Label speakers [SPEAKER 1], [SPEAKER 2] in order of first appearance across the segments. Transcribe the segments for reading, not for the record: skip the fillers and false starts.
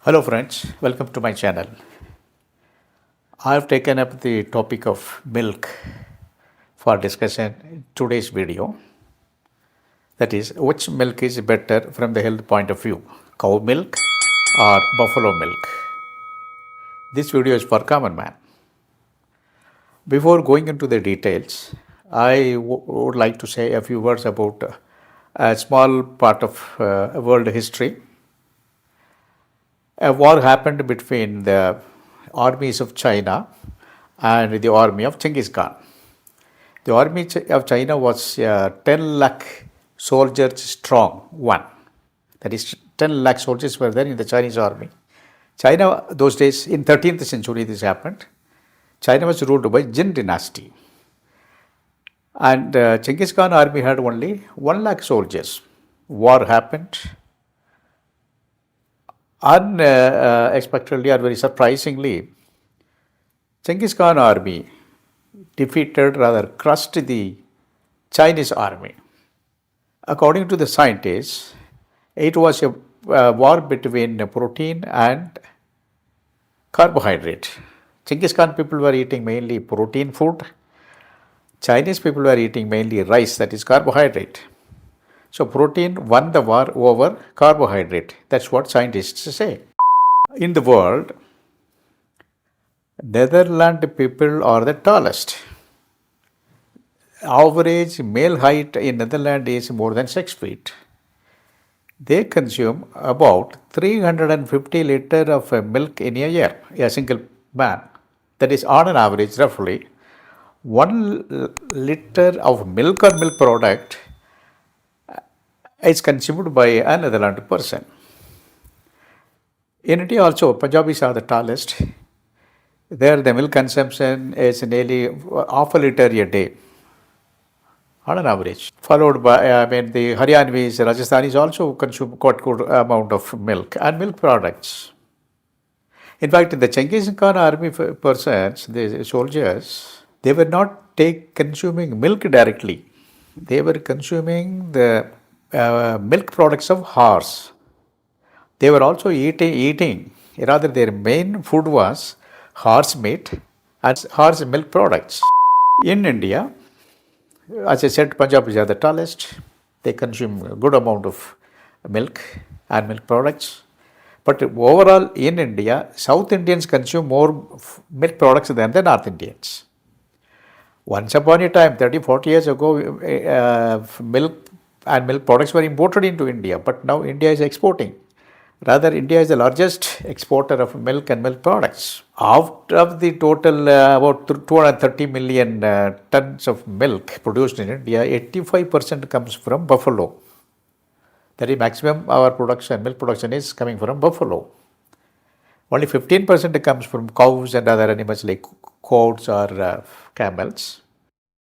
[SPEAKER 1] Hello friends, welcome to my channel. I have taken up the topic of milk for discussion in today's video. That is, which milk is better from the health point of view, cow milk or buffalo milk? This video is for common man. Before going into the details, I would like to say a few words about a small part of world history. A war happened between the armies of China and the army of Genghis Khan. The army of China was 10 lakh soldiers strong, one. That is, 10 lakh soldiers were there in the Chinese army. China, those days, in 13th century this happened. China was ruled by Jin dynasty. And Genghis Khan army had only 1 lakh soldiers. War happened. Unexpectedly or very surprisingly, Genghis Khan army defeated, rather crushed the Chinese army. According to the scientists, it was a war between protein and carbohydrate. Genghis Khan people were eating mainly protein food. Chinese people were eating mainly rice, that is carbohydrate. So protein won the war over carbohydrate. That's what scientists say. In the world, Netherlands people are the tallest. Average male height in Netherlands is more than 6 feet. They consume about 350 liters of milk in a year, a single man. That is on an average roughly 1 liter of milk or milk product is consumed by a Netherlands person. In India also, Punjabis are the tallest. There the milk consumption is nearly half a liter a day on an average. Followed by, the Haryanvis, Rajasthanis also consume quite good amount of milk and milk products. In fact, the Genghis Khan army persons, the soldiers, they were not consuming milk directly. They were consuming the milk products of horse. They were also eating, rather their main food was horse meat and horse milk products. In India, as I said, Punjab is the tallest. They consume a good amount of milk and milk products. But overall in India, South Indians consume more milk products than the North Indians. Once upon a time, 30, 40 years ago, milk and milk products were imported into India, but now India is exporting. Rather, India is the largest exporter of milk and milk products. Out of the total about 230 million tons of milk produced in India, 85% comes from buffalo. That is maximum our production, milk production is coming from buffalo. Only 15% comes from cows and other animals like goats or camels.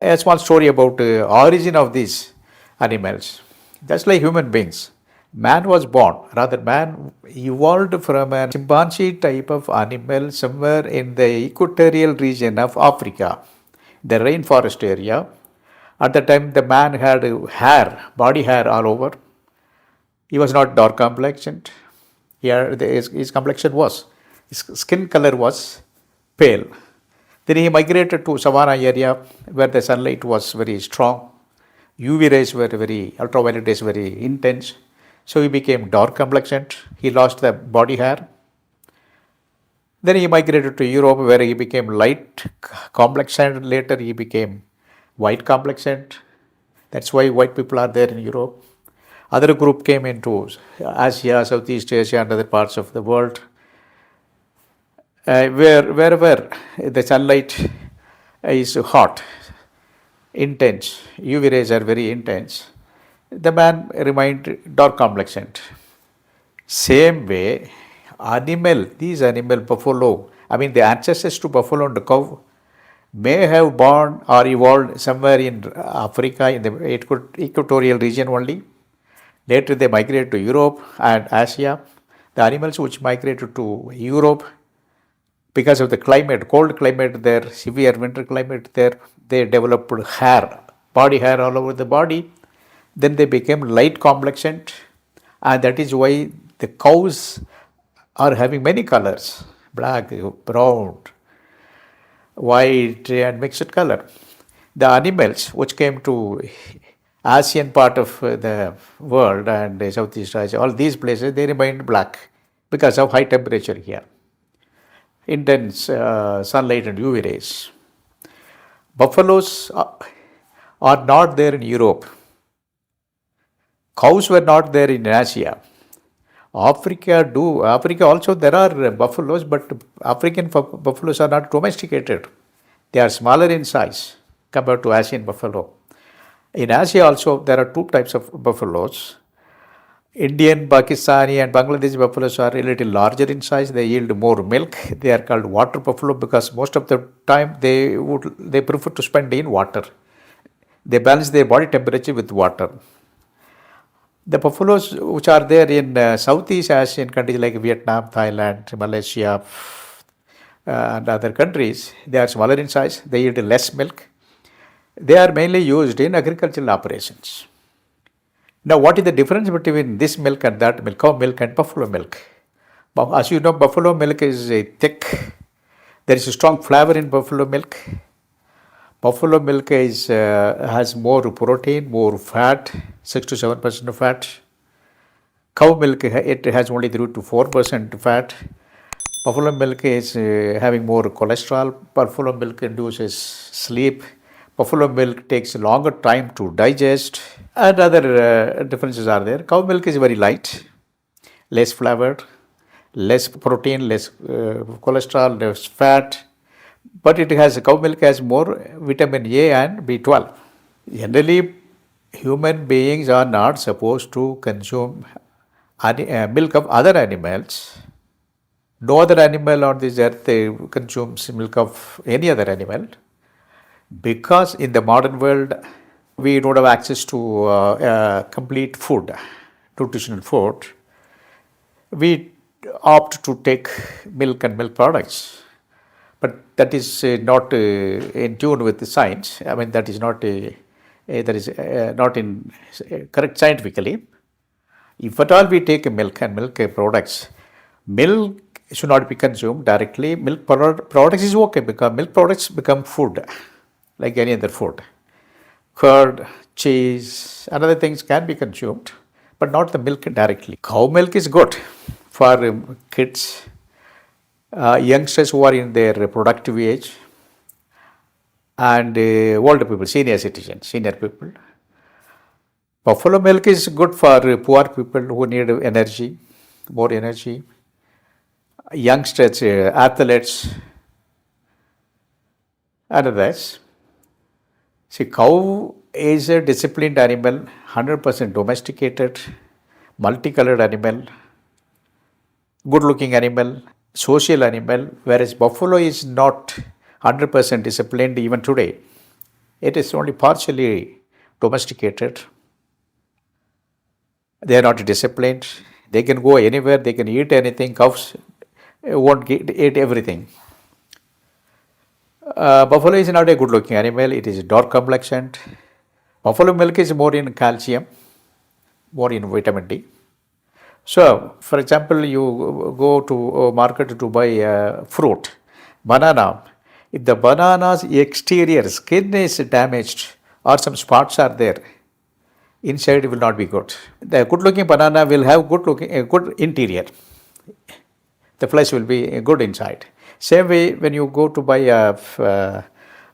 [SPEAKER 1] A small story about the origin of these animals. Just like human beings, man was born, rather man evolved from a chimpanzee type of animal somewhere in the equatorial region of Africa, the rainforest area. At the time the man had hair, body hair all over. He was not dark complexioned. His complexion was, his skin color was pale. Then he migrated to savanna area where the sunlight was very strong. UV rays were ultraviolet rays very intense. So he became dark complexioned. He lost the body hair. Then he migrated to Europe where he became light complexioned. Later he became white complexioned. That's why white people are there in Europe. Other group came into Asia, Southeast Asia and other parts of the world. Wherever the sunlight is hot, intense, UV rays are very intense, the man remained dark complexioned. Same way, these animal buffalo, the ancestors to buffalo and cow may have born or evolved somewhere in Africa in the equatorial region only. Later they migrated to Europe and Asia. The animals which migrated to Europe, because of the climate, cold climate there, severe winter climate there, they developed hair, body hair all over the body. Then they became light complexioned, and that is why the cows are having many colors, black, brown, white and mixed color. The animals which came to Asian part of the world and Southeast Asia, all these places, they remained black because of high temperature here, intense sunlight and UV rays. Buffaloes are not there in Europe. Cows were not there in Asia. Africa also there are buffaloes, but African buffaloes are not domesticated. They are smaller in size compared to Asian buffalo. In Asia also there are two types of buffaloes. Indian, Pakistani and Bangladeshi buffaloes are a little larger in size. They yield more milk. They are called water buffalo because most of the time they prefer to spend in water. They balance their body temperature with water. The buffaloes which are there in Southeast Asian countries like Vietnam, Thailand, Malaysia, and other countries, they are smaller in size. They yield less milk. They are mainly used in agricultural operations. Now, what is the difference between this milk and that milk, cow milk and buffalo milk? As you know, buffalo milk is thick. There is a strong flavor in buffalo milk. Buffalo milk has more protein, more fat, 6 to 7% of fat. Cow milk, it has only 3 to 4% fat. Buffalo milk is having more cholesterol. Buffalo milk induces sleep. Buffalo milk takes a longer time to digest, and other differences are there. Cow milk is very light, less flavored, less protein, less cholesterol, less fat, but cow milk has more vitamin A and B12. Generally, human beings are not supposed to consume milk of other animals. No other animal on this earth consumes milk of any other animal. Because in the modern world, we don't have access to complete food, nutritional food, we opt to take milk and milk products. But that is not in tune with the science. I mean, that is not not in correct scientifically. If at all we take milk and milk products, milk should not be consumed directly. Milk products is okay because milk products become food like any other food. Curd, cheese, and other things can be consumed, but not the milk directly. Cow milk is good for kids, youngsters who are in their reproductive age, and older people, senior citizens, senior people. Buffalo milk is good for poor people who need energy, more energy, youngsters, athletes, and others. See, cow is a disciplined animal, 100% domesticated, multicolored animal, good-looking animal, social animal, whereas buffalo is not 100% disciplined even today. It is only partially domesticated. They are not disciplined. They can go anywhere, they can eat anything. Cows won't eat everything. Buffalo is not a good looking animal, it is dark complexioned. Buffalo milk is more in calcium, more in vitamin D. So, for example, you go to a market to buy fruit, banana. If the banana's exterior skin is damaged or some spots are there, inside it will not be good. The good looking banana will have good interior. The flesh will be good inside. Same way, when you go to buy a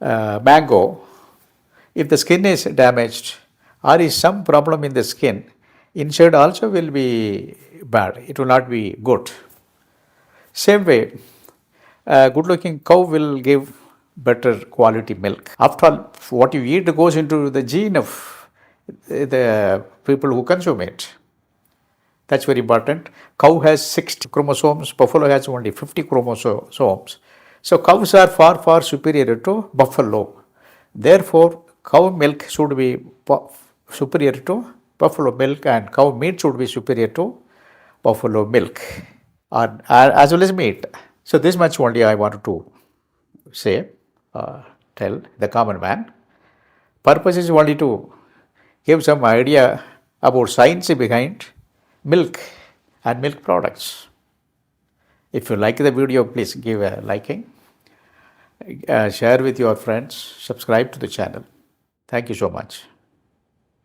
[SPEAKER 1] mango, if the skin is damaged or is some problem in the skin, inside also will be bad. It will not be good. Same way, a good-looking cow will give better quality milk. After all, what you eat goes into the gene of the people who consume it. That's very important. Cow has 60 chromosomes, buffalo has only 50 chromosomes. So cows are far, far superior to buffalo. Therefore, cow milk should be superior to buffalo milk and cow meat should be superior to buffalo milk as well as meat. So this much only I wanted to say, tell the common man. Purpose is only to give some idea about science behind milk and milk products. If you like the video, please give a liking, share with your friends, subscribe to the channel. Thank you so much.